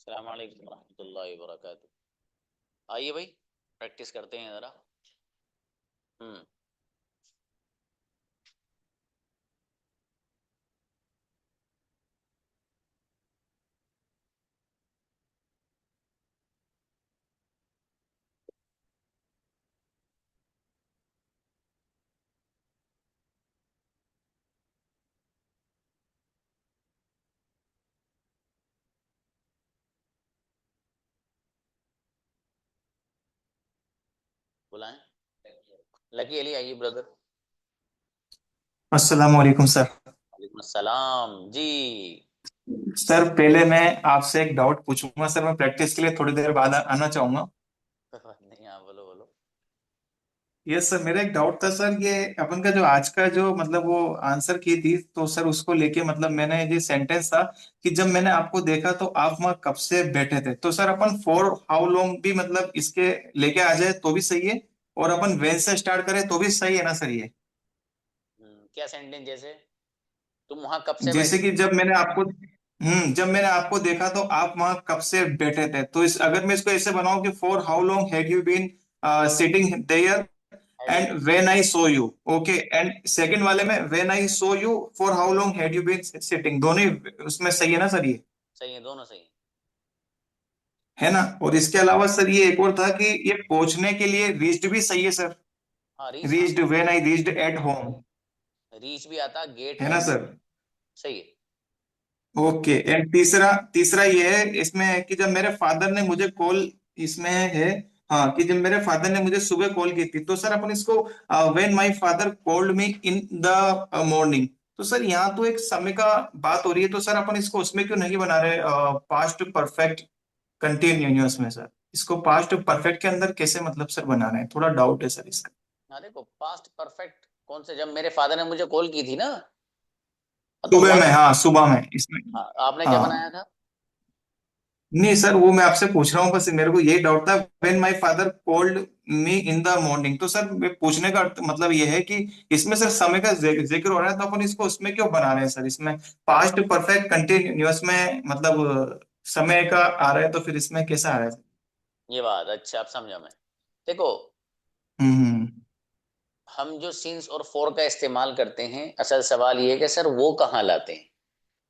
अस्सलाम वालेकुम रहमतुल्लाहि व बरकातुहू। आइए भाई प्रैक्टिस करते हैं ज़रा। हम्म बुलाएं। लकी अली आइए ब्रदर। अस्सलाम वालेकुम सर। वालेकुम अस्सलाम जी। सर पहले मैं आपसे एक डाउट पूछूंगा सर। मैं प्रैक्टिस के लिए थोड़ी देर बाद आना चाहूंगा। नहीं, हाँ बोलो बोलो। ये सर मेरा एक डाउट था सर। ये अपन का जो आज का जो मतलब वो आंसर की थी तो सर उसको लेके मतलब मैंने ये सेंटेंस था कि जब मैंने आपको देखा तो आप वहाँ कब से बैठे थे। तो sir upon for how long भी मतलब इसके लेके आ जाए तो भी सही है, और अपन वेन से स्टार्ट करें तो भी सही है ना सर ये। क्या सेंटेंस जैसे? तुम वहां कब से जैसे बैठे? कि जब मैंने आपको देखा तो आप वहां कब से बैठे थे। तो इस अगर मैं इसको ऐसे बनाऊं कि for how long had you been sitting there had you and when I saw you. Okay, and second वाले में when I saw you for how long had you been sitting, दोनों ही उसमें सही है ना सर ये। सही है, दोनों सही है। है ना। और इसके अलावा सर ये एक और था कि ये पहुंचने के लिए रीच्ड भी सही है सर। हाँ रीच, हाँ reached, when I reached at home. Reach भी आता, गेट है ना होम। सर। सही है। ओके, एंड तीसरा तीसरा ये है इसमें कि जब मेरे फादर ने मुझे कॉल, इसमें है हाँ कि जब मेरे फादर ने मुझे सुबह कॉल की थी। तो सर अपन इसको when my father called me in the morning. तो सर यहाँ तो एक समय का बात हो रही है, तो सर अपन इसको उसमें क्यों नहीं बना रहे पास्ट परफेक्ट कंटिन्यूअस में सर। इसको पास्ट परफेक्ट के अंदर कैसे मतलब सर बना रहे हैं, थोड़ा डाउट है सर इसका। हाँ देखो, पास्ट परफेक्ट कौन से, जब मेरे फादर ने मुझे कॉल की थी ना, तो सुबह में, वहां हाँ सुबह में इसमें। आपने क्या बनाया हाँ था? नहीं सर, वो मैं आपसे पूछ रहा हूँ, बस मेरे को यही डाउट था। When my father called me in the morning. तो सर मैं पूछने का मतलब ये है कि इसमें सर समय का जिक्र हो रहा है, तो अपन इसको उसमें क्यों बना रहे हैं सर। इसमें पास्ट परफेक्ट कंटिन्यूअस में मतलब समय का आ रहा है, तो फिर इसमें कैसा आ रहा है। ये बात अच्छा, आप समझा मैं। देखो, हम्म। हम जो सिंस और फॉर का इस्तेमाल करते हैं, असल सवाल ये है कि सर वो कहाँ लाते हैं।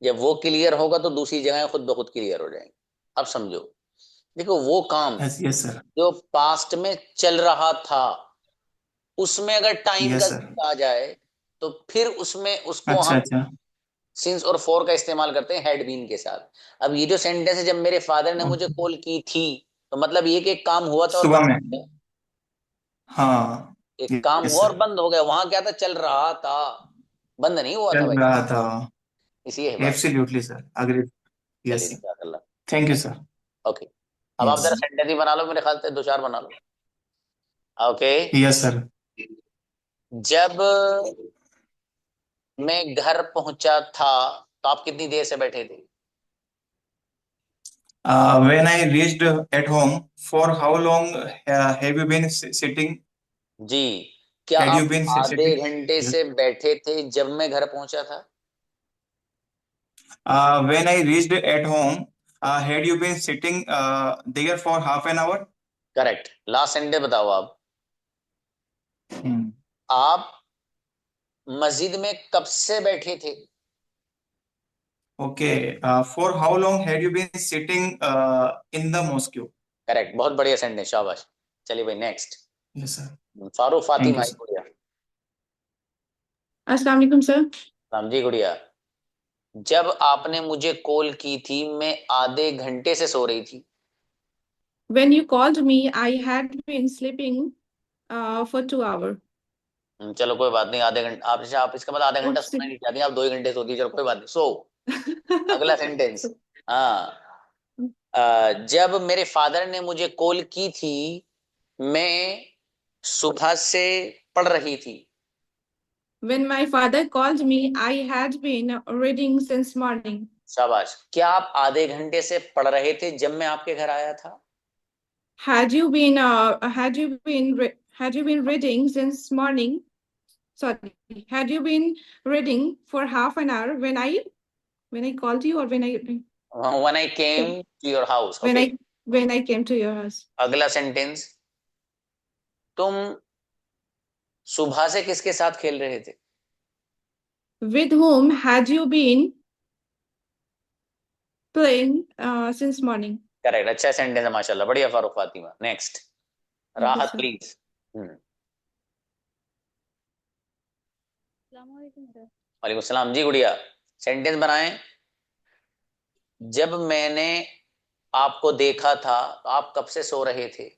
जब वो क्लियर होगा तो दूसरी जगह खुद ब खुद क्लियर हो जाएंगी। अब समझो, देखो वो काम यस यस सर। जो पास्ट में चल रहा था, उसमें अगर टाइम का यस सर। जिक्र आ जाए, तो फिर उसमें उसको अच्छा हम अच्छा। सिंस और फॉर का इस्तेमाल करते हैं हैड बीन के साथ। अब ये जो सेंटेंस है, जब मेरे फादर ने मुझे कॉल की थी, तो मतलब ये कि एक काम हुआ था और सुबह बंद में। हो गया। हाँ। एक काम यस हुआ और सर। बंद हो गया, वहां क्या था, चल रहा था, बंद नहीं हुआ था चल भाई। रहा था। इसी है बात। Absolutely sir, agree. चलिए यस। जज़ाकल्लाह। Thank you sir. ओके, अब आप यस। जरा सेंटेंस ही बना लो, मेरे ख्याल से दो चार बना लो। ओके। Yes sir. जब मैं घर पहुंचा था, तो आप कितनी देर से बैठे थे? When I reached at home, for how long have you been sitting? जी। क्या Had आप you been आधे sitting? घंटे Yes. से बैठे थे जब मैं घर पहुंचा था? When I reached at home, had you been sitting there for half an hour? Correct. Last sentence बताओ आप। Hmm. आप मस्जिद में कब से बैठे थे? Okay. For how long had you been sitting in the mosque? Correct, बहुत बढ़िया सेंटेंस, शाबाश। चलिए भाई next. Yes, sir. Farooq Thank you, Fatima, sir. गुड़िया। अस्सलाम वालेकुम सर। राम जी गुड़िया। जब आपने मुझे कॉल की थी, मैं आधे घंटे से सो रही थी। When you called me, I had been sleeping for 2 hours. चलो कोई बात नहीं, आधे घंटे आप, जैसे आप इसका मतलब आधा घंटा What's सोना the नहीं चाहती, आप 2 ही घंटे सोती, चलो कोई बात नहीं, सो। अगला सेंटेंस। हाँ। जब मेरे फादर ने मुझे कॉल की थी, मैं सुबह से पढ़ रही थी। When my father called me, I had been reading since morning. शाबाश। क्या आप आधे घंटे से पढ़ रहे थे जब मैं आपके घर आया था? Had you been reading since morning? Sorry, had you been reading for half an hour when I called you or when I? When I came to your house. When Okay. I came to your house. अगला sentence, तुम सुबह से किसके साथ खेल रहे थे? With whom had you been playing since morning? Correct, अच्छा सेंटेंस है माशाल्लाह, बढ़िया Farooq Fatima. Next, Thank you, राहत sir. प्लीज। सर। वालेकुम सलाम जी गुड़िया, सेंटेंस बनाएं। जब मैंने आपको देखा था तो आप कब से सो रहे थे?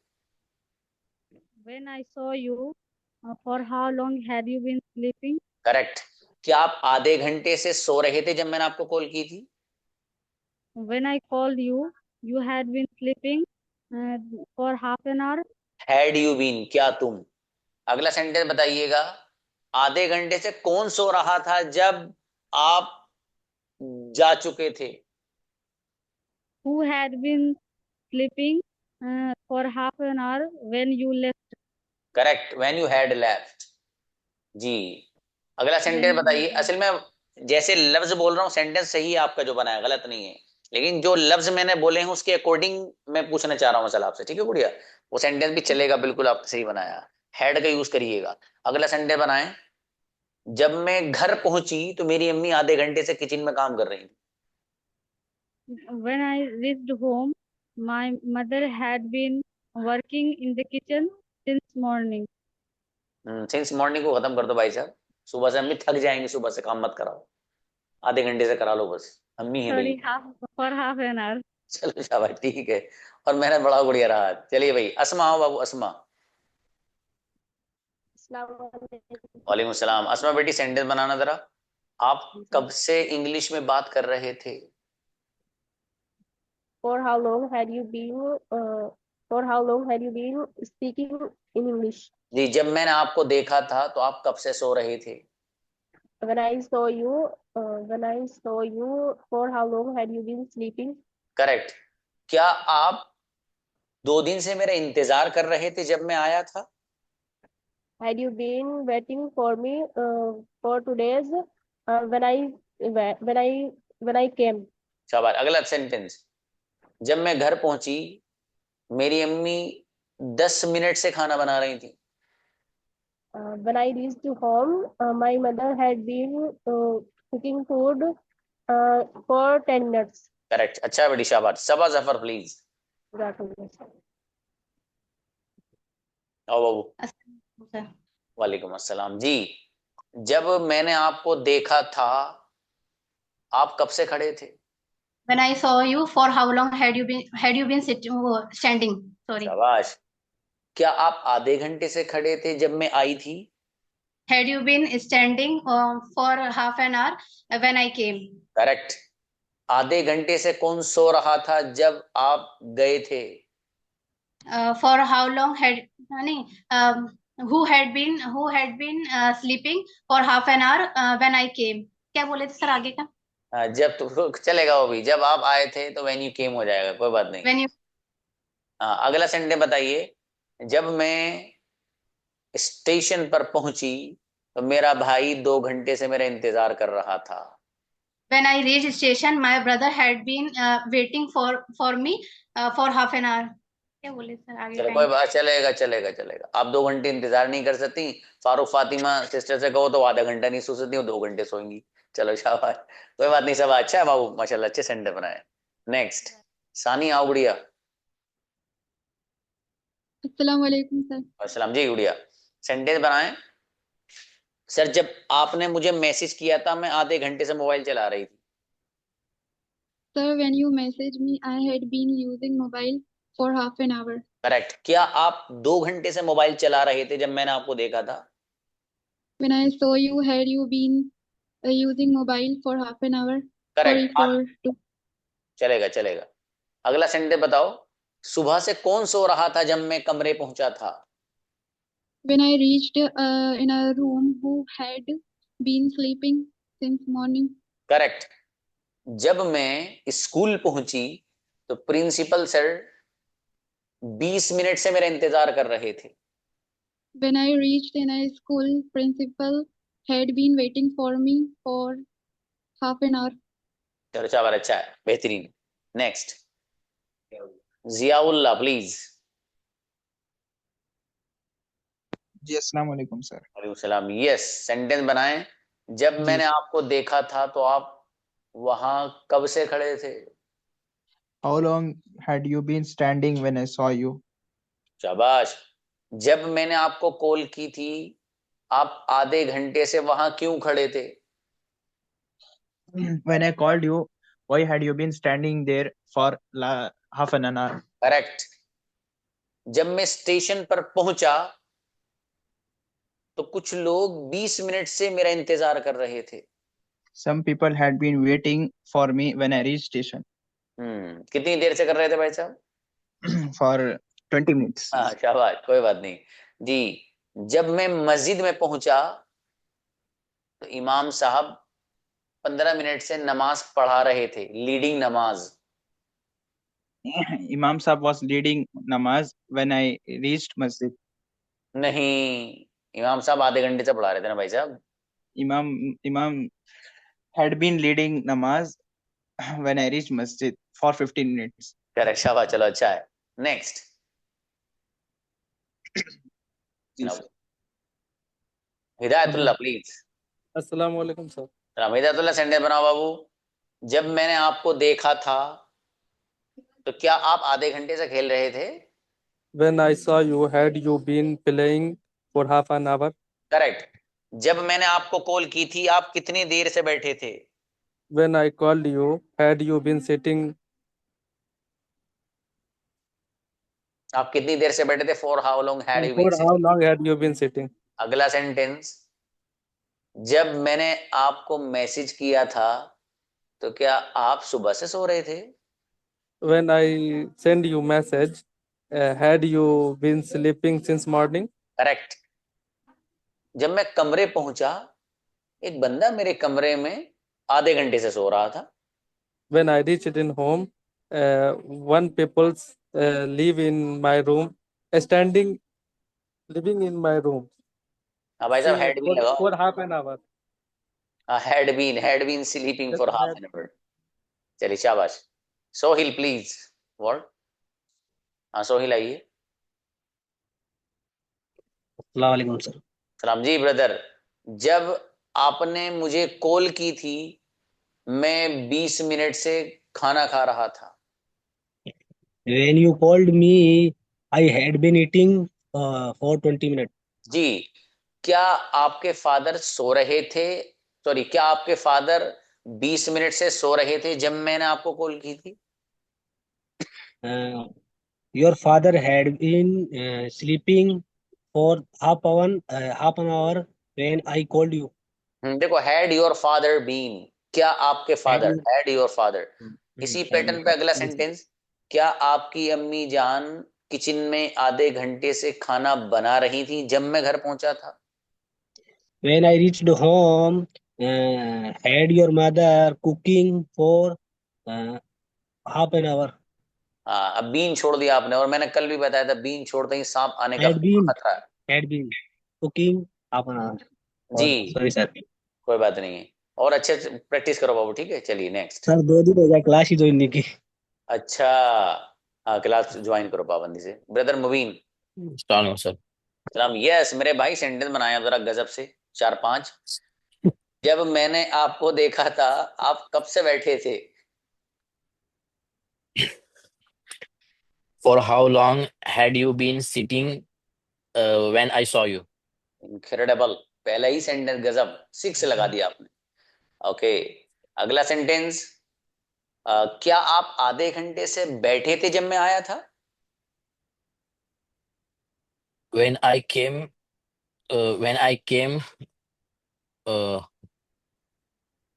When I saw you, for how long had you been sleeping? Correct. क्या आप आधे घंटे से सो रहे थे जब मैंने आपको कॉल की थी? When I called you, you had been sleeping for half an hour. Had you been, क्या तुम। अगला सेंटेंस बताइएगा, आधे घंटे से कौन सो रहा था जब आप जा चुके थे? Who had been sleeping for half an hour when you left? Correct, when you had left. जी, अगला सेंटेंस बताइए। असल में जैसे लफ्ज बोल रहा हूँ सेंटेंस सही है आपका जो बनाया, गलत नहीं है, लेकिन जो लफ्ज मैंने बोले हैं उसके अकॉर्डिंग मैं पूछना चाह रहा हूँ मसला आपसे, ठीक है गुड़िया? वो सेंटेंस भी चलेगा, बिल्कुल आपने सही बनाया, हैड का यूज करिएगा। अगला सेंटेंस बनाएं, जब मैं घर पहुंची तो मेरी अम्मी आधे घंटे से किचन में काम कर रही थी। When I reached home, my mother had been working in the kitchen since morning. Since morning को खत्म कर दो भाई साहब, सुबह से अम्मी थक जाएंगी, सुबह से काम मत कराओ, आधे घंटे से करा लो बस, अम्मी है भाई। Sorry, for half an hour. चलो शाबाश, ठीक है, और मैंने बड़ा गुड़िया रहा। चलिए भाई, अस्मा आओ बाबू, अस्मा। वालेकुम सलाम। अस्मा बेटी सेंटेंस बनाना जरा। आप कब से इंग्लिश में बात कर रहे थे? For how long had you been speaking in English? जी, जब मैंने आपको देखा था तो आप कब से सो रहे थे? When I saw you, for how long had you been sleeping? Correct. क्या आप 2 दिन से मेरा इंतजार कर रहे थे जब मैं आया था? Had you been waiting for me for 2 days when I came? शाबाश। अगला सेंटेंस, जब मैं घर पहुंची मेरी अम्मी 10 मिनट से खाना बना रही थी। When I reached home, my mother had been cooking food for 10 minutes. Correct, अच्छा बेटी शाबाश। सबा जफर प्लीज आओ बाबू। वालेकुम अस्सलाम जी। जब मैंने आपको देखा था आप कब से खड़े थे? When I saw you, for how long had you been standing? Sorry. शाबाश। क्या आप आधे घंटे से खड़े थे जब मैं आई थी? Had you been standing for half an hour when I came? Correct. आधे घंटे से कौन सो रहा था जब आप गए थे? For how long had who had been sleeping for half an hour when I came? क्या बोले थे सर आगे का? जब तो चलेगा वो भी, जब आप आए थे तो व्हेन यू केम हो जाएगा, कोई बात नहीं। When you अगला सेंटेंस बताइए, जब मैं स्टेशन पर पहुंची तो मेरा भाई 2 घंटे से मेरा इंतजार कर रहा था। When I reached station, my brother had been waiting for me for half an hour. क्या बोले सर आगे? चलो कोई बात, चलेगा चलेगा चलेगा। आप 2 घंटे इंतजार नहीं कर सकती, फारूक फातिमा सिस्टर से कहो तो आधा घंटा नहीं सो सकती, वो 2 घंटे सोएंगी। चलो शाबाश, कोई बात नहीं, सब अच्छा है बाबू माशाल्लाह, अच्छे सेंटेंस बनाए। नेक्स्ट, सानी आओ गुड़िया। अस्सलाम वालेकुम सर। अस्सलाम जी गुड़िया, सेंटेंस बनाए। सर जब आपने मुझे मैसेज किया था मैं आधे घंटे से मोबाइल चला रही थी। Sir, when you messaged me, I had been using mobile for half an hour. Correct. क्या आप 2 घंटे से मोबाइल चला रहे थे जब मैंने आपको देखा था? When I saw you, had you been using mobile for half an hour? Sorry correct. for two. चलेगा चलेगा। अगला सेंटेंस बताओ, सुबह से कौन सो रहा था जब मैं कमरे पहुंचा था? When I reached in a room, who had been sleeping since morning? Correct. जब मैं स्कूल पहुंची तो प्रिंसिपल सर 20 मिनट से मेरा इंतजार कर रहे थे। When I reached in a school, principal had been waiting for me for half an hour. चलो चावल, अच्छा है, बेहतरीन। Next, Ziaullah please. जी अस्सलाम वालेकुम सर। वालेकुम सलाम। यस, सेंटेंस बनाएं। जब जी। मैंने आपको देखा था तो आप वहां कब से खड़े थे? How long had you been standing when I saw you? शाबाश। जब मैंने आपको कॉल की थी आप आधे घंटे से वहां क्यों खड़े थे? When I called you, why had you been standing there for half an hour? Correct. जब मैं स्टेशन पर पहुंचा तो कुछ लोग 20 मिनट से मेरा इंतजार कर रहे थे। Some people had been waiting for me when I reached station कितनी देर से कर रहे थे भाई साहब? for 20 minutes. हाँ शाबाश, कोई बात नहीं जी। जब मैं मस्जिद में पहुंचा तो इमाम साहब 15 मिनट से नमाज पढ़ा रहे थे, लीडिंग नमाज। Imam Sahib was leading namaz when I reached masjid. नहीं, इमाम साहब आधे घंटे से पढ़ा रहे थे ना भाई साहब। Imam had been leading namaz when I reached masjid for 15 minutes. Correct, शाबाश, चलो अच्छा है। नेक्स्ट, जी सर। हिदायतुल्लाह प्लीज। अस्सलाम वालेकुम सर। हिदायतुल्लाह सेंटेंस बनाओ बाबू। जब मैंने आपको देखा था तो क्या आप आधे घंटे से खेल रहे थे? When I saw you, had you been playing for half an hour? Correct. जब मैंने आपको कॉल की थी आप कितनी देर से बैठे थे? When I called you, had you been sitting? आप कितनी देर से बैठे थे? For how long had you been For how sitting? long had you been sitting? अगला सेंटेंस, जब मैंने आपको मैसेज किया था तो क्या आप सुबह से सो रहे थे? When I send you message, had you been sleeping since morning? Correct. जब मैं कमरे पहुंचा एक बंदा मेरे कमरे में आधे घंटे से सो रहा था। When I reached in home, one people live in my room, standing, living in my room. हाँ भाई साहब, See, हैड बीन लगाओ। for half an hour. Had been sleeping for half an hour. चलिए शाबाश। सोहिल प्लीज। व्हाट? हाँ सोहिल आइए। अस्सलाम वालेकुम सर। सलाम जी ब्रदर। जब आपने मुझे कॉल की थी मैं 20 मिनट से खाना खा रहा था। When you called me, I had been eating for 20 minutes. जी, क्या आपके फादर सो रहे थे? सॉरी, क्या आपके फादर 20 मिनट से सो रहे थे जब मैंने आपको कॉल की थी? Your father had been sleeping for half an hour when I called you. देखो, हैड योर फादर बीन, क्या आपके Had father, you? Had your father. इसी Had you? पैटर्न पे अगला Yes. सेंटेंस, क्या आपकी अम्मी जान किचन में आधे घंटे से खाना बना रही थी जब मैं घर पहुंचा था? When I reached home, had your mother cooking for uh, half an hour? हाँ, अब बीन छोड़ दिया आपने, और मैंने कल भी बताया था बीन छोड़ते ही सांप आने का Had been खतरा है। had been cooking half an hour. Ji, Sorry sir. कोई बात नहीं है, और अच्छे से प्रैक्टिस करो बाबू, ठीक है। चलिए नेक्स्ट। सर 2 दिन हो गया क्लास ही ज्वाइन नहीं की। अच्छा, हाँ क्लास ज्वाइन करो पाबंदी से। ब्रदर मुबीन। सर। सलाम। यस मेरे भाई, सेंटेंस बनाया जरा गजब से 4-5। जब मैंने आपको देखा था आप कब से बैठे थे? For how long had you been sitting when I saw you? Incredible, पहला ही सेंटेंस गजब, 6 लगा दिया आपने। ओके, अगला सेंटेंस, क्या आप आधे घंटे से बैठे थे जब मैं आया था? When I came, uh,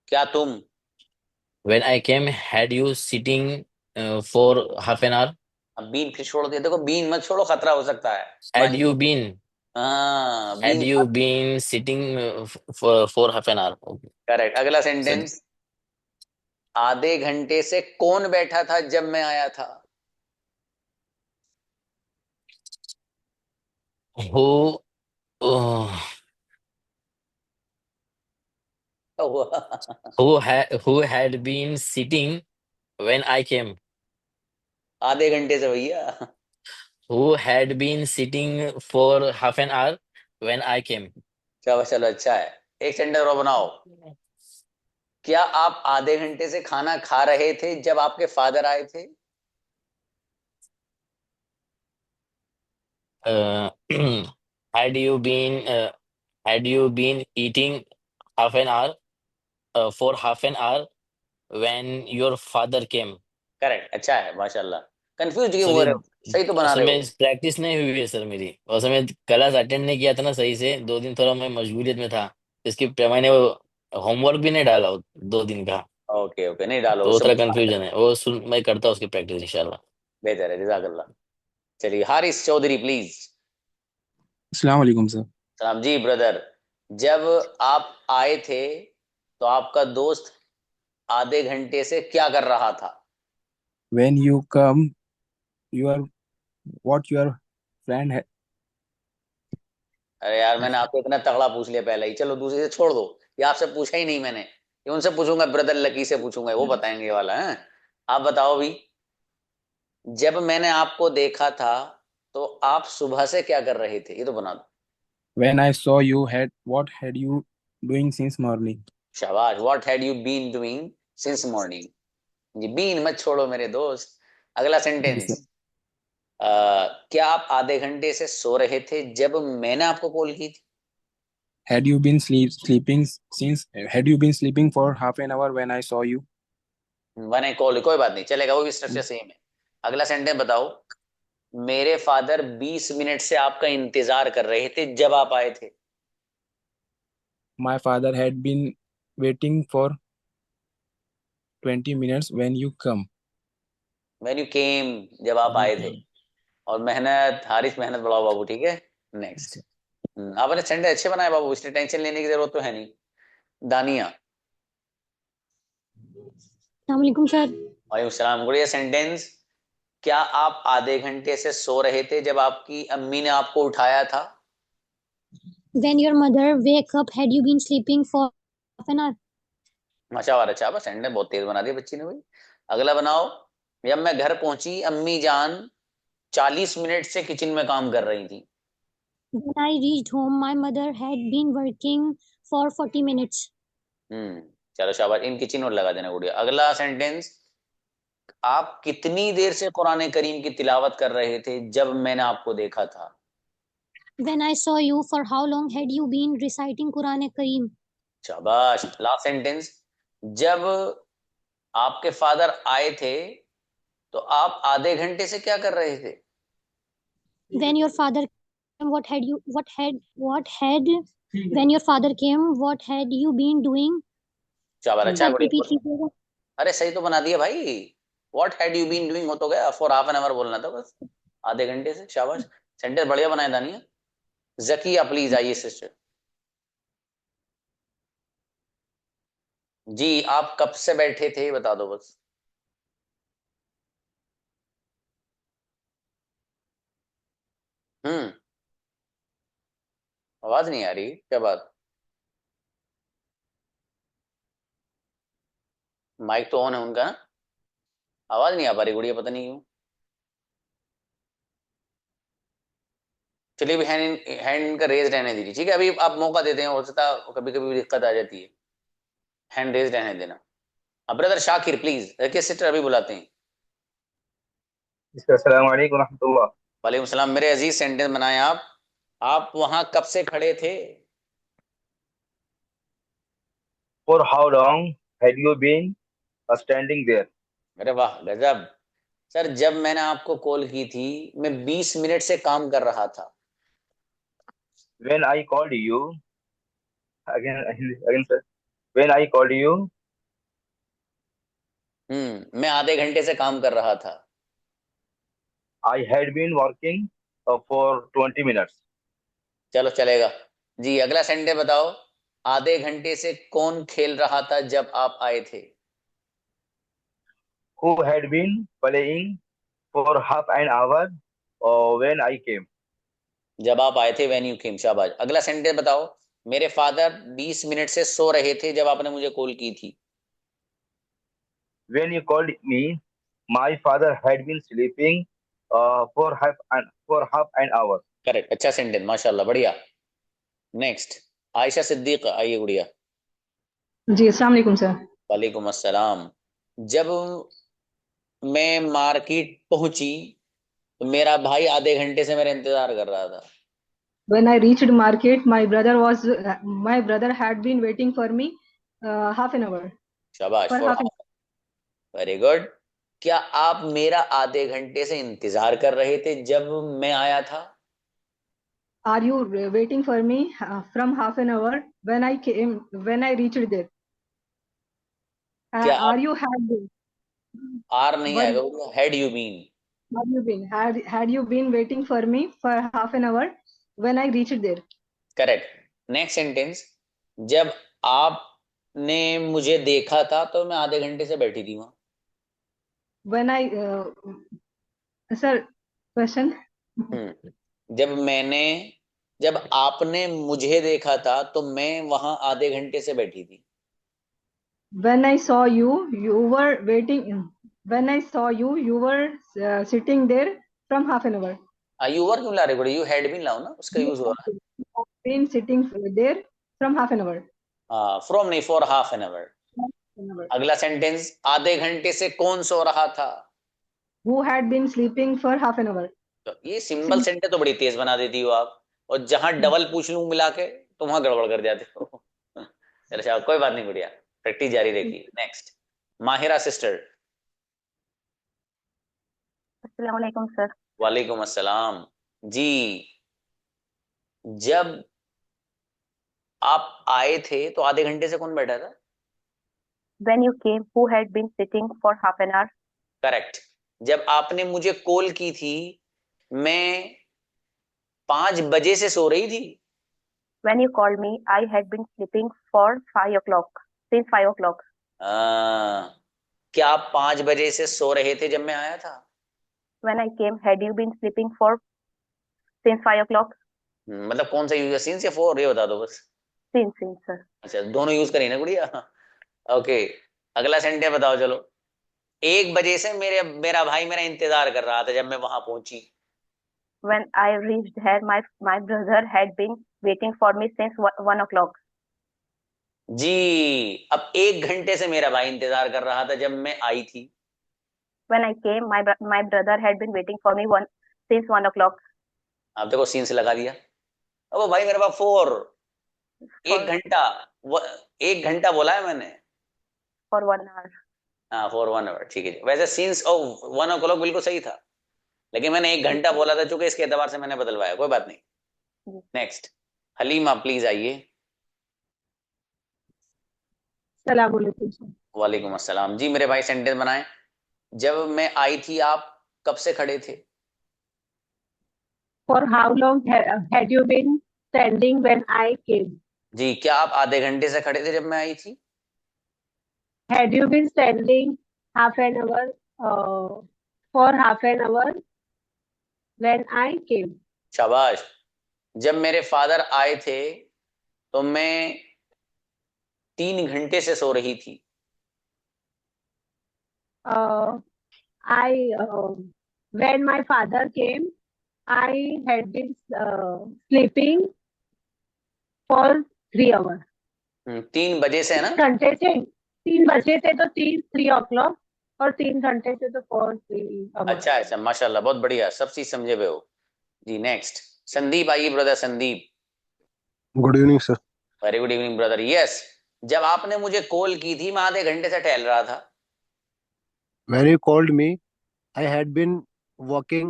क्या तुम? when I came, had you sitting for half an hour? अब बीन फिर छोड़ दिया, देखो बीन मत छोड़ो, खतरा हो सकता है। Had you been, हाँ had been. you been sitting for half an hour? Okay. Correct. अगला सर, सेंटेंस, आधे घंटे से कौन बैठा था जब मैं आया था? who, uh, who had been sitting when I came? आधे घंटे से भैया। Who had been sitting for half an hour when I came? चलो चलो, अच्छा है। एक सेंटेंस और बनाओ। क्या आप आधे घंटे से खाना खा रहे थे जब आपके फादर आए थे? Uh, had you been eating half an hour for half an hour when your father came? Correct, अच्छा है, माशाल्लाह। कंफ्यूज क्यों सर हो ये रहे हो? सही तो बना असल रहे हो। में प्रैक्टिस नहीं हुई है सर मेरी, असल में क्लास अटेंड नहीं किया था ना सही से, 2 दिन थोड़ा मैं मशगूलियत में था, इसकी मैंने वो होमवर्क भी नहीं डाला वो 2 दिन का, ओके ओके, नहीं डालो तो वो उससे। थोड़ा कंफ्यूजन है, वो सुन मैं करता हूँ उसकी प्रैक्टिस इंशाल्लाह। बेहतर है, जज़ाकल्लाह। चलिए, हारिस चौधरी प्लीज। अस्सलाम वालेकुम सर। सलाम जी ब्रदर। जब आप आए थे तो आपका दोस्त आधे घंटे से क्या कर रहा था? When you come, your what your friend ha अरे यार, मैंने आपको इतना तगड़ा पूछ लिया पहले ही, चलो दूसरे से छोड़ दो। ये आपसे पूछा ही नहीं मैंने, ये उनसे पूछूंगा, ब्रदर लकी से पूछूंगा, वो बताएंगे ये वाला है। आप बताओ भी। जब मैंने आपको देखा था तो आप सुबह से क्या कर रहे थे, ये तो बना दो। when I saw you had what had you doing since morning? शाबाश। What had you been doing since morning. जी, बीन मत छोड़ो मेरे दोस्त। अगला Yes, sir. सेंटेंस। क्या आप आधे घंटे से सो रहे थे जब मैंने आपको कॉल की थी? Had you been sleeping for half an hour when I saw you? मैंने कॉल, कोई बात नहीं, चलेगा, वो भी स्ट्रक्चर सेम है। अगला सेंटेंस बताओ। मेरे फादर 20 मिनट से आपका इंतजार कर रहे थे जब आप आए थे। My father had been waiting for 20 minutes when you come. When you came, जब आप आए थे। और मेहनत, हारिस मेहनत बढ़ाओ बाबू, ठीक है। नेक्स्ट। आपने सेंटेंस अच्छे बनाए बाबू, इसलिए टेंशन लेने की जरूरत तो है नहीं। दानिया। वालेकुम सर। वालेकुम सलाम। गुड़िया, सेंटेंस। क्या आप आधे घंटे से सो रहे थे जब आपकी अम्मी ने आपको उठाया था? When your mother wake up, had you been sleeping for half an hour? माशाल्लाह, अच्छा, बस सेंटेंस बहुत तेज बना दिया बच्ची ने भाई। अगला बनाओ। जब मैं घर पहुंची, अम्मी जान 40 मिनट से किचन में काम कर रही थी। When I reached home, my mother had been working for 40 minutes. चलो शाबाश, इन किचन और लगा देना गुड़िया। अगला सेंटेंस। आप कितनी देर से कुरान करीम की तिलावत कर रहे थे जब मैंने आपको देखा था? When I saw you, for how long had you been reciting Quran Kareem? शाबाश। Last sentence. जब आपके फादर आए थे तो आप आधे घंटे से क्या कर रहे थे? When your father came, when your father came, what had you been doing? शाबाश, अच्छा है सर गुड़िया। रिपीट कीजिएगा। अरे सही तो बना दिया भाई। What had you been doing हो तो गया, फॉर हाफ एन आवर बोलना था बस, आधे घंटे से। शाबाश, सेंटेंस बढ़िया बनाए दानिया। जकिया प्लीज आइए सिस्टर। जी, आप कब से बैठे थे बता दो बस। हम्म आवाज नहीं आ रही, क्या बात? माइक तो ऑन है उनका ना? आवाज नहीं आ पा रही गुड़िया, पता नहीं क्यों। चलिए, अभी हैंड इनका रेज रहने दीजिए, ठीक है। अभी आप मौका देते हैं, हो सकता कभी कभी दिक्कत आ जाती है। हैंड रेज रहने देना। अब ब्रदर शाकिर प्लीज, रखिए सिस्टर अभी बुलाते हैं। अस्सलाम वालेकुम रहमतुल्लाह। वालेकुम सलाम। मेरे अजीज, सेंटेंस बनाए आप। आप वहां कब से खड़े थे? For how long had you been standing there? अरे वाह, गजब। सर, जब मैंने आपको कॉल की थी मैं 20 मिनट से काम कर रहा था। When I called you again sir. When I called you, मैं आधे घंटे से काम कर रहा था। I had been working for 20 minutes. चलो चलेगा। जी, अगला सेंटेंस बताओ। आधे घंटे से कौन खेल रहा था जब आप आए थे? Who had been playing for half an hour when I came? जब आप आए थे, व्हेन यू केम। शाबाश। अगला सेंटेंस बताओ। मेरे फादर 20 मिनट से सो रहे थे जब आपने मुझे कॉल की थी। When you called me, my father had been sleeping for half an hour. Correct, अच्छा सेंटेंस, माशाल्लाह, बढ़िया। नेक्स्ट, आयशा सिद्दीक, आइए गुड़िया। जी अस्सलाम वालेकुम सर। वालेकुम अस्सलाम। जब मैं मार्केट पहुंची तो मेरा भाई आधे घंटे से मेरा इंतजार कर रहा था। When I reached market, my brother had been waiting for me half an hour. शाबाश, For for half an half, very good. क्या आप मेरा आधे घंटे से इंतजार कर रहे थे जब मैं आया था? Are you waiting for me from half an hour when I reached there? क्या Are आप, you had been? आर नहीं Were आएगा, had you been. have you been? Had you been waiting for me for half an hour when I reached there? Correct. Next sentence, जब आपने मुझे देखा था तो मैं आधे घंटे से बैठी थी वहां। When I sir question. जब आपने मुझे देखा था तो मैं वहां आधे घंटे से बैठी थी। When I saw you, you were waiting. When I saw you, you were sitting there from half an hour. You were क्यों ला रहे हो? यू हैड बीन लाओ ना, उसका यूज हो रहा है। Been sitting there from half an hour. From नहीं, for half an hour. An hour. अगला सेंटेंस, आधे घंटे से कौन सो रहा था? Who had been sleeping for half an hour? तो ये सिंपल सेंटेंस तो बड़ी तेज बना देती हो आप, और जहां डबल पूछ लूं मिला के तो वहां गड़बड़ कर जाते हो। चलो शाबाश, कोई बात नहीं गुड़िया, प्रैक्टिस जारी रखिए। Next, Mahira sister. अस्सलाम वालेकुम सर। वालेकुम अस्सलाम जी। जब आप आए थे तो आधे घंटे से कौन बैठा था? When you came, who had been sitting for half an hour? Correct. जब आपने मुझे कॉल की थी मैं 5 बजे से सो रही थी। When you called me, I had been sleeping for 5 o'clock. Since 5 o'clock. क्या आप 5 बजे से सो रहे थे जब मैं आया था? When I came, had you been sleeping for since 5 o'clock? मतलब कौन सा यूज है, सिंस या फॉर, ये बता दो बस। Since sir. अच्छा, दोनों यूज करी ना गुड़िया। ओके, अगला सेंटेंस बताओ चलो। 1 बजे से मेरा भाई मेरा इंतजार कर रहा था जब मैं वहां पहुंची। When I reached here, my brother had been waiting for me since 1 o'clock. जी, अब 1 घंटे से मेरा भाई इंतजार कर रहा था जब मैं आई थी। When I came, my brother had been waiting for me since 1 o'clock. आप देखो सीन से लगा दिया। अब वो भाई मेरे पास 1 घंटा, 1 घंटा बोला है मैंने। For 1 hour. हाँ, फॉर 1 आवर, ठीक है। वैसे सीन्स 1 o'clock बिल्कुल सही था, लेकिन मैंने 1 घंटा बोला था, चूंकि इसके एतबार से मैंने बदलवाया, कोई बात नहीं। नेक्स्ट, हलीमा प्लीज आइए। सलाम वालेकुम। वालेकुम अस्सलाम जी। मेरे भाई सेंटेंस बनाएं। जब मैं आई थी आप कब से खड़े थे? For how long had you been standing when I came? जी, क्या आप आधे घंटे से खड़े थे जब मैं आई थी? Had you been standing half an hour for half an hour when I came? शाबाश। जब मेरे फादर आए थे तो मैं 3 घंटे से सो रही थी। When my father came, I had been sleeping for 3 hours. 3 बजे से है ना? 3 घंटे से, 3 बजे से तो 3 o'clock और 3 घंटे से तो 3 hours. अच्छा अच्छा, माशाल्लाह, बहुत बढ़िया, सब चीज समझे हुए हो जी। नेक्स्ट, संदीप आइए brother, Sandeep. Good evening sir. Very good evening brother. Yes, जब आपने मुझे कॉल की थी मैं आधे घंटे से टहल रहा था। When you called me, I had been walking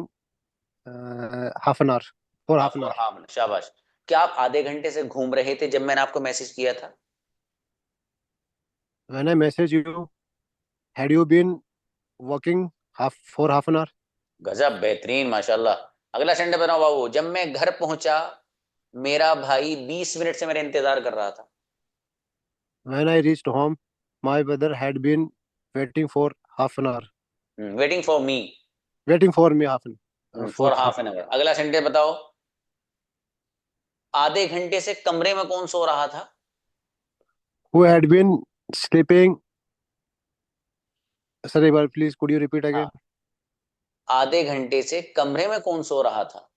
half an hour for half an hour. हाँ, शाबाश। क्या आप आधे घंटे से घूम रहे थे जब मैंने आपको मैसेज किया था? When I messaged you, had you been walking for half an hour? गजब, बेहतरीन, माशाल्लाह। अगला सेंटेंस बनाओ बाबू। जब मैं घर पहुंचा मेरा भाई 20 मिनट से मेरा इंतजार कर रहा था। When I reached home, my brother had been waiting for half an hour. Waiting for me. Waiting for me half an for half an our. अगला सेंटेंस बताओ। आधे घंटे से कमरे में कौन सो रहा था? Who had been sleeping sir एक बार please could you repeat again? आधे घंटे से कमरे में कौन सो रहा था?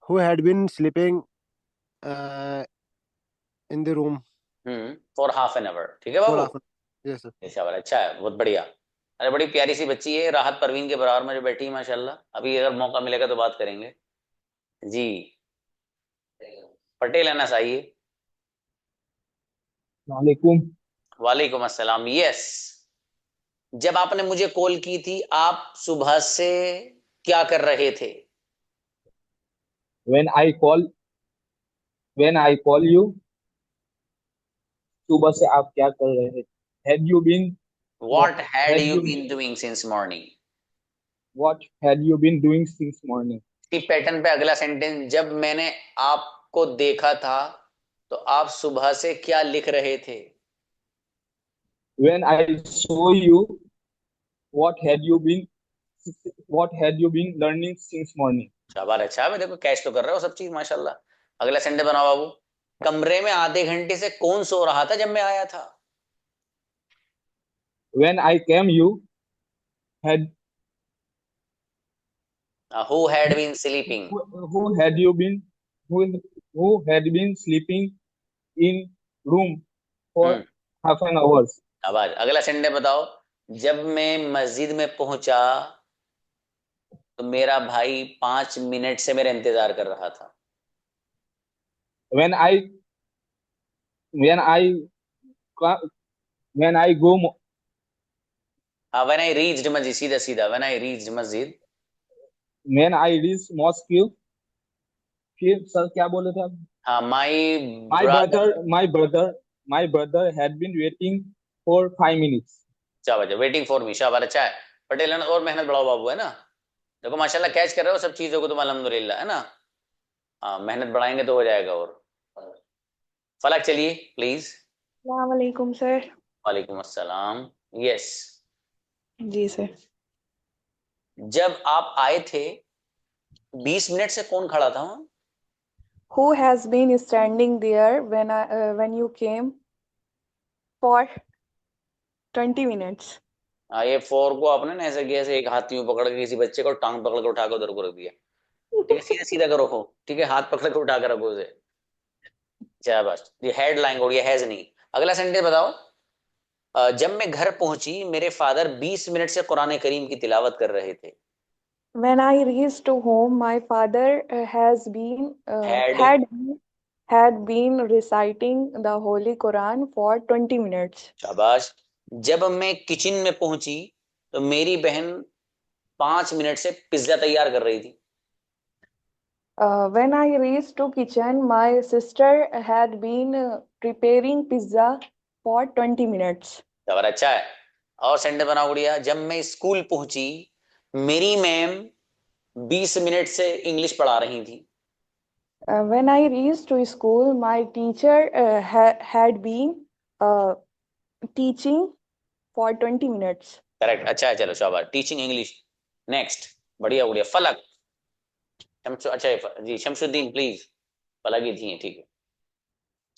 Who had been sleeping in the room for half an hour. ठीक है फॉर बाबू, हाफ। Yes sir. अच्छा वाला, अच्छा है, बहुत बढ़िया। अरे बड़ी प्यारी सी बच्ची है, राहत परवीन के बराबर में जो बैठी है माशाल्लाह। अभी अगर मौका मिलेगा तो बात करेंगे जी। पटेल अनस आइए। वालेकुम। वालेकुम अस्सलाम। यस, जब आपने मुझे कॉल की थी, आप सुबह से क्या कर रहे थे? When I call you, सुबह से आप क्या कर रहे थे? Had you been What had had you you been doing since morning? what had you been doing since morning? इसी पैटर्न पे अगला सेंटेंस, जब मैंने आपको देखा था तो आप सुबह से क्या लिख रहे थे? When I saw you, what had you been learning since morning? शाबाश, अच्छा है, देखो कैच तो कर रहे हो सब चीज माशाल्लाह। अगला सेंटेंस बनाओ बाबू। कमरे में आधे घंटे से कौन सो रहा था जब मैं आया था? When I came, you had Who had been sleeping? who had you been who had been sleeping in room for half an hour? शाबाश। अगला सेंटेंस बताओ, जब मैं मस्जिद में पहुंचा तो मेरा भाई 5 मिनट से मेरा इंतजार कर रहा था। When I go When I reached मस्जिद, सीधा सीधा, when I reached मस्जिद। when I reached mosque, फिर सर क्या बोले थे आप? हाँ, my brother had been waiting for 5 minutes. शाबाश, वेटिंग फॉर मी, शाबाश, अच्छा है। पटेल है ना, और मेहनत बढ़ाओ बाबू, है ना। देखो माशाल्लाह कैच कर रहे हो सब चीजों को तुम, अल्हम्दुलिल्लाह, है ना। हाँ, मेहनत बढ़ाएंगे तो हो जाएगा। और फलक चलिए प्लीज। अस्सलाम वालेकुम सर। वालेकुम अस्सलाम। यस, जी सर। जब आप आए थे 20 मिनट से कौन खड़ा था वहां? Who has been standing there when you came for 20 minutes? हाँ, ये फोर को आपने ना ऐसे किया, ऐसे एक हाथ यूं पकड़ के किसी बच्चे को टांग पकड़ के उठा के उधर को रख दिया। ठीक है, सीधा सीधा करो हो, ठीक है, हाथ पकड़ के उठा के रखो उसे। शाबाश, ये हेडलाइन हो गया, हैज नहीं। अगला सेंटेंस बताओ, जब मैं घर पहुंची मेरे फादर 20 मिनट से कुरान करीम की तिलावत कर रहे थे। When I reached home, my father Had had been reciting the Holy Quran for 20 minutes. शाबाश। जब मैं किचन में पहुंची तो मेरी बहन 5 मिनट से पिज्जा तैयार कर रही थी। When I reached to kitchen, my sister had been preparing pizza for 20 minutes. शाबाश, अच्छा है। और सेंटेंस बनाओ गुड़िया, जब मैं स्कूल पहुंची मेरी मैम 20 मिनट से इंग्लिश पढ़ा रही थी। When I reached to school, my teacher had been teaching for 20 minutes. Correct, अच्छा है, चलो शाबाश, टीचिंग इंग्लिश। नेक्स्ट, बढ़िया बढ़िया। फलक, अच्छा है जी, शमसुद्दीन प्लीज। फलक ही थी, ठीक है।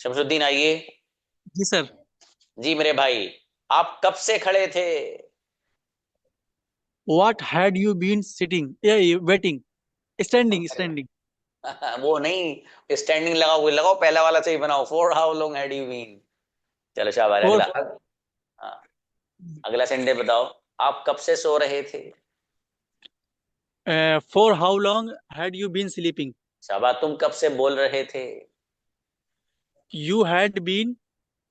शमसुद्दीन आइए। जी सर। जी मेरे भाई, आप कब से खड़े थे? What had you been sitting? Waiting. Standing. वो नहीं, स्टैंडिंग लगाओ पहला वाला सही बनाओ। For how long had you been. चलो शाबाश। For अगला, हाँ, अगला सेंटेंस बताओ, आप कब से सो रहे थे? for how long had you been sleeping? शाबाश, तुम कब से बोल रहे थे? You had been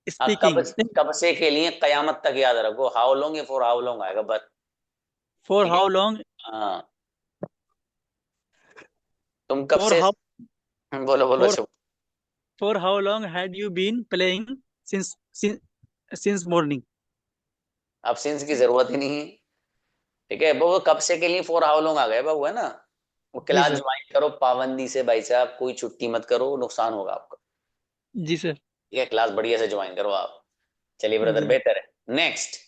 कब speaking. कब से के लिए कयामत तक याद रखो। हाउ लॉन्ग या फॉर हाउ लॉन्ग आएगा बस। For ठीक है? how long? हाँ, तुम कब For से, how बोलो बोलो for Shubh. for how long had you been playing since morning? अब सिंस की जरूरत ही नहीं है। ठीक है, वो कब से के लिए फॉर हाउ लॉन्ग आ गए बाबू, है ना। वो जी क्लास सर। ज्वाइन करो पाबंदी से भाई साहब, कोई छुट्टी मत करो, नुकसान होगा आपका। जी सर। ठीक है, क्लास बढ़िया से ज्वाइन करो आप। चलिए ब्रदर, जी। बेहतर है। नेक्स्ट,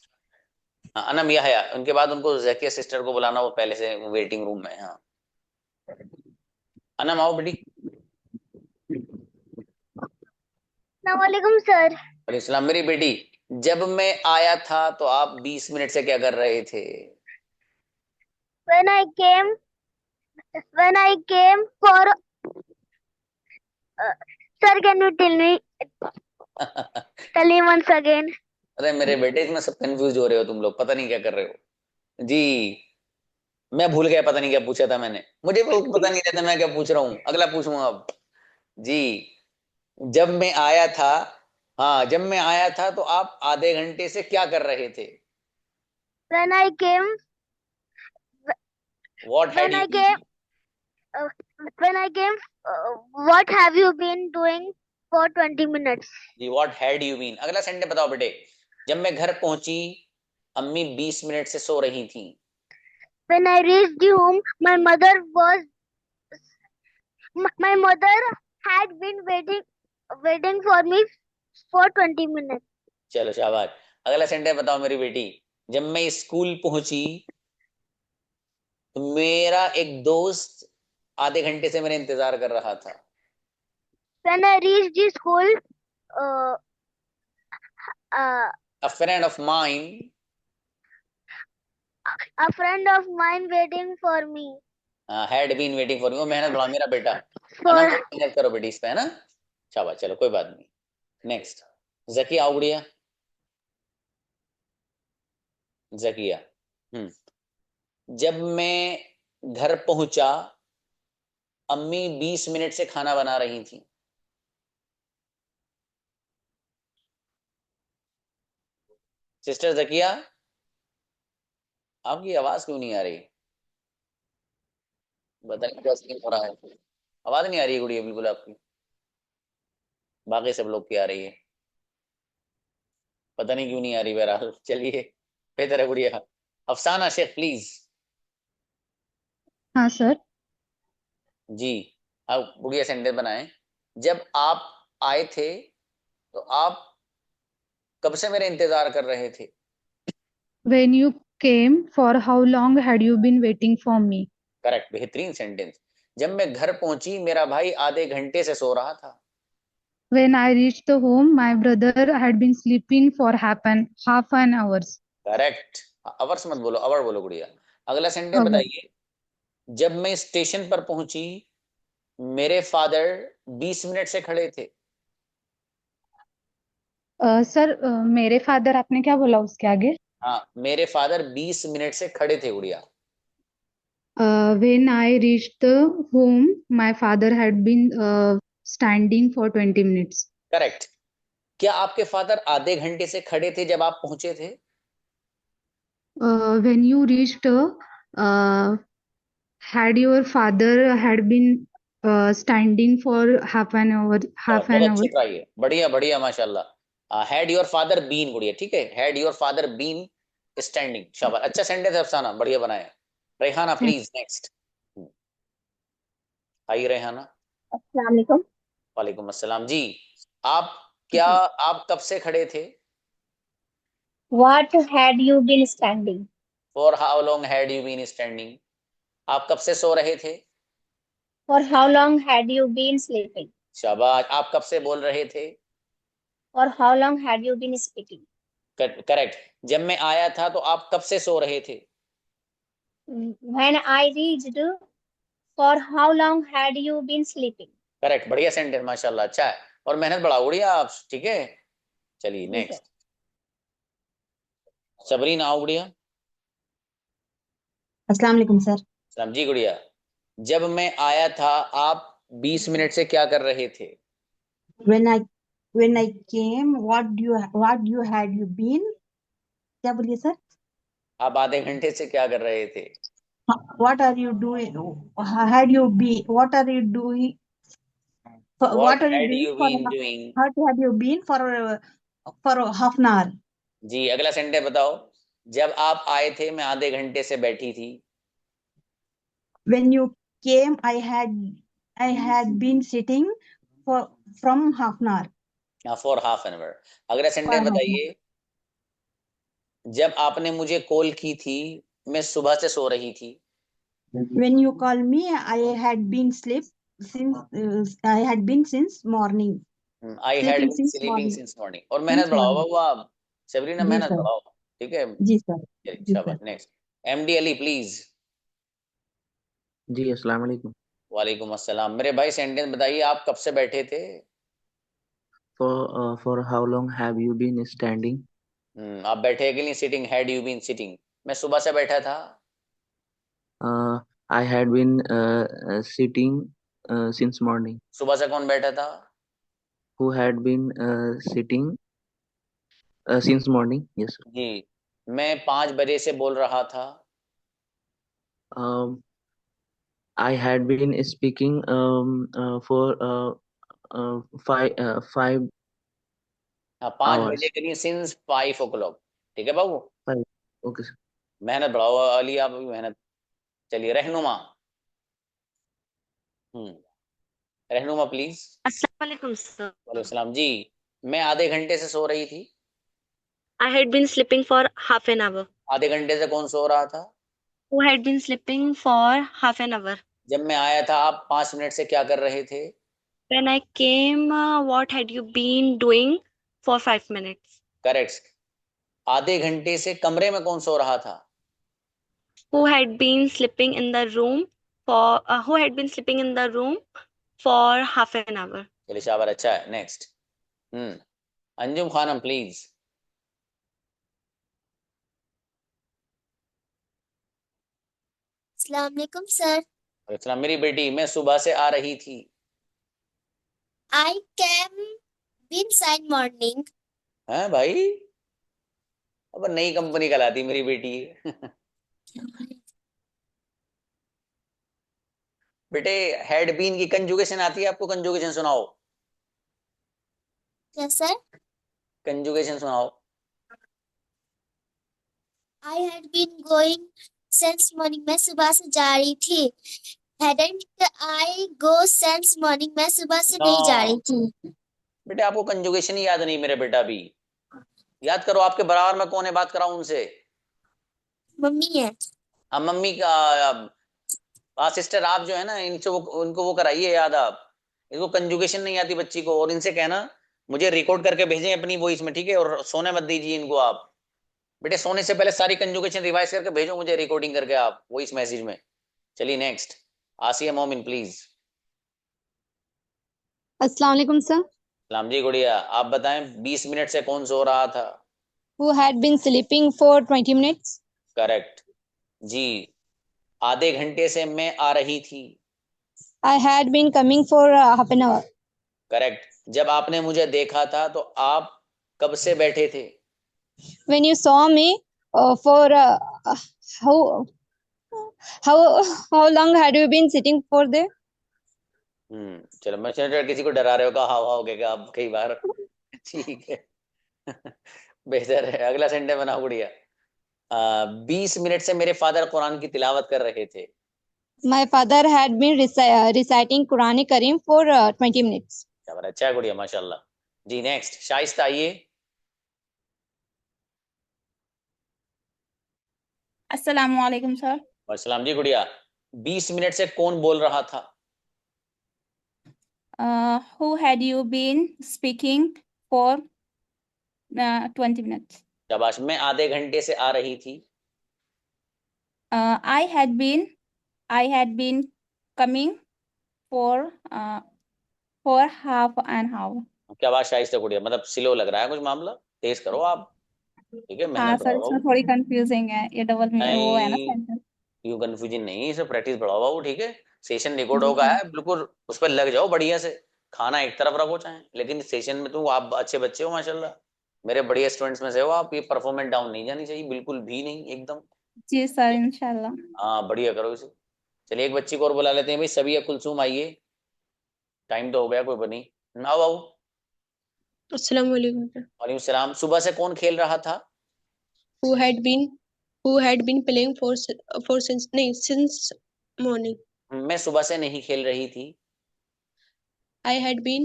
अनम याहया, उनके बाद उनको जकिया सिस्टर को बुलाना, वो पहले से वेटिंग रूम में। हाँ, अनम आओ बेटी। अस्सलामुअलैकुम सर। वालेकुम सलाम मेरी बेटी। जब मैं आया था तो आप 20 मिनट से क्या कर रहे थे? When I came for sir, can you tell me once again? अरे मेरे बेटे, इसमें सब कंफ्यूज हो रहे हो तुम लोग, पता नहीं क्या कर रहे हो जी। मैं भूल गया, पता नहीं क्या पूछा था मैंने, मुझे पता नहीं रहता मैं क्या पूछ रहा हूँ। अगला पूछूंगा अब जी। जब मैं आया था, हाँ जब मैं आया था तो आप आधे घंटे से क्या कर रहे थे? When I came, What had when you I been? came, when I came, what have you been doing for 20 minutes? जी what had you been। अगला सेंटेंस बताओ बेटे। जब मैं घर पहुंची, अम्मी 20 मिनट से सो रही थी। When I reached home, my mother had been waiting for me for 20 minutes. चलो शाबाश। अगला सेंटेंस बताओ मेरी बेटी। जब मैं स्कूल पहुंची तो मेरा एक दोस्त आधे घंटे से मेरा इंतजार कर रहा था। When I reached the school, uh, A friend of mine waiting for me. had been waiting for me। वो मेहनत बढ़ाओ मेरा बेटा, है For ना, मेहनत करो बेटी इस पे, है ना। शाबाश, चलो कोई बात नहीं। नेक्स्ट जकिया आओ गुड़िया। जकिया जब मैं घर पहुंचा, अम्मी 20 मिनट से खाना बना रही थी। सिस्टर जकिया, आपकी आवाज क्यों नहीं आ रही? बताइए क्या सीन हो रहा है? आवाज नहीं आ रही है गुड़िया बिल्कुल आपकी। बाकी सब लोग की आ रही है, पता नहीं क्यों नहीं आ रही। बहरहाल चलिए, बेहतर है गुड़िया। अफसाना शेख प्लीज। हाँ सर। जी अब गुड़िया सेंटेंस बनाएं। जब आप आए थे तो आप कब से मेरा इंतजार कर रहे थे? When you came, for how long had you been waiting for me? Correct, बेहतरीन सेंटेंस। जब मैं घर पहुंची मेरा भाई आधे घंटे से सो रहा था। When I reached the home, my brother had been sleeping for half an hours. Correct, hours मत बोलो, अवर बोलो गुड़िया। अगला सेंटेंस बताइए। जब मैं स्टेशन पर पहुंची मेरे फादर 20 मिनट से खड़े थे। सर मेरे फादर आपने क्या बोला उसके आगे? हाँ, मेरे फादर 20 मिनट से खड़े थे गुड़िया। When I reached the home, my father had been standing for 20 minutes. Correct. क्या आपके फादर आधे घंटे से खड़े थे जब आप पहुंचे थे? When you reached, had your father had been standing for half an hour? बहुत अच्छी ट्राई है, बढ़िया बढ़िया माशाल्लाह। हैड योर फादर बीन गुड़िया, ठीक है, had your father been standing. शाबाश, अच्छा सेंटेंस है अफसाना, बढ़िया बनाया। Rehana please next. आइए रेहाना। अस्सलाम वालेकुम। वालेकुम अस्सलाम जी। आप कब से खड़े थे? What had you been standing? For how long had you been standing. आप कब से सो रहे थे? For how long had you been sleeping? शाबाश, आप कब से बोल रहे थे? For how long had you been speaking? Correct. जब मैं आया था तो आप कब से सो रहे थे? When I reached, for how long had you been sleeping? Correct, बढ़िया सेंटेंस माशाल्लाह, अच्छा है। और मेहनत बढ़ाओ गुड़िया आप, ठीक है। चलिए नेक्स्ट सबरीन आओ गुड़िया। अस्सलाम वालेकुम सर। सलाम जी गुड़िया। जब मैं आया था आप 20 मिनट से क्या कर रहे थे? When I came, what you had you been? क्या बोलिए सर? आप आधे घंटे से क्या कर रहे थे? What are you doing? Had you been? What are you doing? What are you had doing you for? been doing? What have you been for half an hour? जी अगला सेंटेंस बताओ। जब आप आए थे मैं आधे घंटे से बैठी थी। When you came, I had been sitting from half an hour. For half an our. अगला सेंटेंस बताइए। जब आपने मुझे कॉल की थी मैं सुबह से सो रही थी। When you called me, I had been since morning. I had been sleeping since morning। और मेहनत बढ़ाओ बाबू आप, सबरीना जी मेहनत सर। बढ़ाओ, ठीक है। जी सर। जी शाबाश, sir. Next. MD Ali please. जी अस्सलाम वालेकुम। वालेकुम अस्सलाम। मेरे भाई सेंटेंस बताइए, आप कब से बैठे थे? For how long have you been standing? आप बैठे के लिए sitting, had you been sitting? मैं सुबह से बैठा था। I had been sitting since morning. सुबह से कौन बैठा था? Who had been sitting since morning? Yes, sir. जी। मैं 5 बजे से बोल रहा था। I had been speaking for 5 हाँ, 5 बजे hours. के लिए सिंस 5 o'clock। ठीक है बाबू, 5. Okay, sir. मेहनत बढ़ाओ अली, आप भी मेहनत। चलिए रहनुमा। रहनुमा प्लीज। अस्सलाम वालेकुम sir. वालेकुम सलाम जी। मैं आधे घंटे से सो रही थी। I had been sleeping for half an hour. आधे घंटे से कौन सो रहा था? Who had been sleeping for half an hour? जब मैं आया था आप 5 मिनट से क्या कर रहे थे? When I came, what had you been doing for 5 minutes? Correct. आधे घंटे से कमरे में कौन सो रहा था? Who had been sleeping in the room for who had been sleeping in the room for half an hour? चलिए शाबाश, अच्छा है। नेक्स्ट। अंजुम खानम प्लीज। अस्सलाम वालेकुम सर। सलाम। मेरी बेटी, मैं सुबह से आ रही थी। I came inside morning. हैं भाई, अब नई कंपनी का लाती मेरी बेटी। बेटे, हैड बीन की कंजुगेशन आती है आपको? कंजुगेशन सुनाओ, Yes sir. कंजुगेशन सुनाओ। I had been going since morning. मैं सुबह से जा रही थी। Hadn't I go since morning? मैं सुबह से नहीं जा रही थी। बेटे आपको कंजुगेशन ही याद नहीं मेरे बेटा भी। याद करो, आपके बराबर में कौन है, बात कराऊं उनसे? मम्मी है। हाँ मम्मी का सिस्टर आप जो है ना, इनसे उनको वो कराइए याद आप। इसको कंजुगेशन नहीं आती बच्ची को, और इनसे कहना मुझे रिकॉर्ड करके भेजें अपनी वॉइस में, ठीक है? और सोने मत दीजिए इनको आप। बेटे सोने से पहले सारी कंजुगेशन रिवाइज करके भेजो मुझे, रिकॉर्डिंग करके आप वॉइस मैसेज में। चलिए नेक्स्ट। आसिया मोमिन प्लीज। अस्सलाम वालेकुम सर। सलाम जी गुड़िया, आप बताएं 20 मिनट से कौन सो रहा था? Who had been sleeping for 20 minutes? Correct जी। आधे घंटे से मैं आ रही थी। I had been coming for half an hour. Correct. जब आपने मुझे देखा था तो आप कब से बैठे थे? When you saw me, for how how long had you been sitting for there? चलो, मैं किसी को डरा रहे हो, कहा हाव के आप कई बार। ठीक है। बेहतर है। अगला सेंटेंस बनाओ गुड़िया। 20 मिनट से मेरे फादर कुरान की तिलावत कर रहे थे। My father had been reciting Quran Kareem for 20 minutes. अच्छा है गुड़िया, माशाल्लाह जी। नेक्स्ट शाइस्ता आइए। अस्सलामु अलैकुम सर। अस्सलाम जी गुड़िया। 20 मिनट से कौन बोल रहा था? Who had you been speaking for 20 minutes? शाबाश। मैं आधे घंटे से आ रही थी। I had been coming for half an hour. क्या बात शाइस्ता गुड़िया, मतलब स्लो लग रहा है कुछ मामला, तेज करो आप, ठीक है? हाँ मेहनत सर, बढ़ाओ। इसमें थोड़ी कंफ्यूजिंग है, ये डबल में वो है ना नहीं, सेंटेंस। यू कंफ्यूजन नहीं, इसे प्रैक्टिस बढ़ाओ बाबू, ठीक है? सेशन रिकॉर्ड जी होगा सर। है, बिल्कुल उस पर लग जाओ बढ़िया से। खाना एक तरफ रखो चाहे, लेकिन सेशन में तो आप अच्छे बच्चे हो माशाल्लाह, मेरे बढ़िया स्टूडेंट्स में से हो आप। ये परफॉर्मेंस डाउन नहीं जानी चाहिए, बिल्कुल भी नहीं, एकदम। जी सर, इंशाल्लाह। हाँ बढ़िया करो इसे। चलिए एक बच्ची को और बुला लेते हैं भाई, सभी कुलसूम आइए, टाइम तो हो गया, कोई बनी ना बाबू। अस्सलाम वालेकुम सर। वालेकुम सलाम। सुबह से कौन खेल रहा था? Who had been playing since morning? मैं सुबह से नहीं खेल रही थी। I had been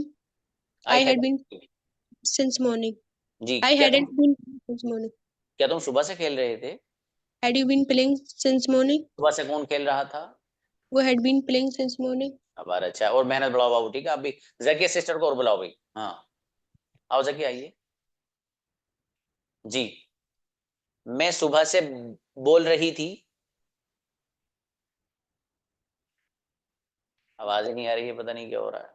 since morning. Ji. I hadn't been since morning. क्या तुम सुबह से खेल रहे थे? Had you been playing since morning? सुबह से कौन खेल रहा था? Who had been playing since morning? अब अच्छा है, और मेहनत बढ़ाओ बाबू, ठीक है? आप भी जकिया सिस्टर को और बुलाओ भाई। हाँ आओ जकिया आइए। जी, मैं सुबह से बोल रही थी। आवाज ही नहीं आ रही है, पता नहीं क्या हो रहा है।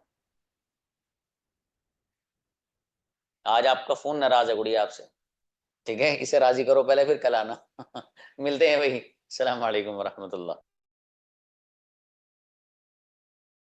आज आपका फोन नाराज है गुड़िया आपसे, ठीक है, इसे राजी करो पहले, फिर कल आना। मिलते हैं भाई, अस्सलाम वालेकुम वरहमतुल्लाह।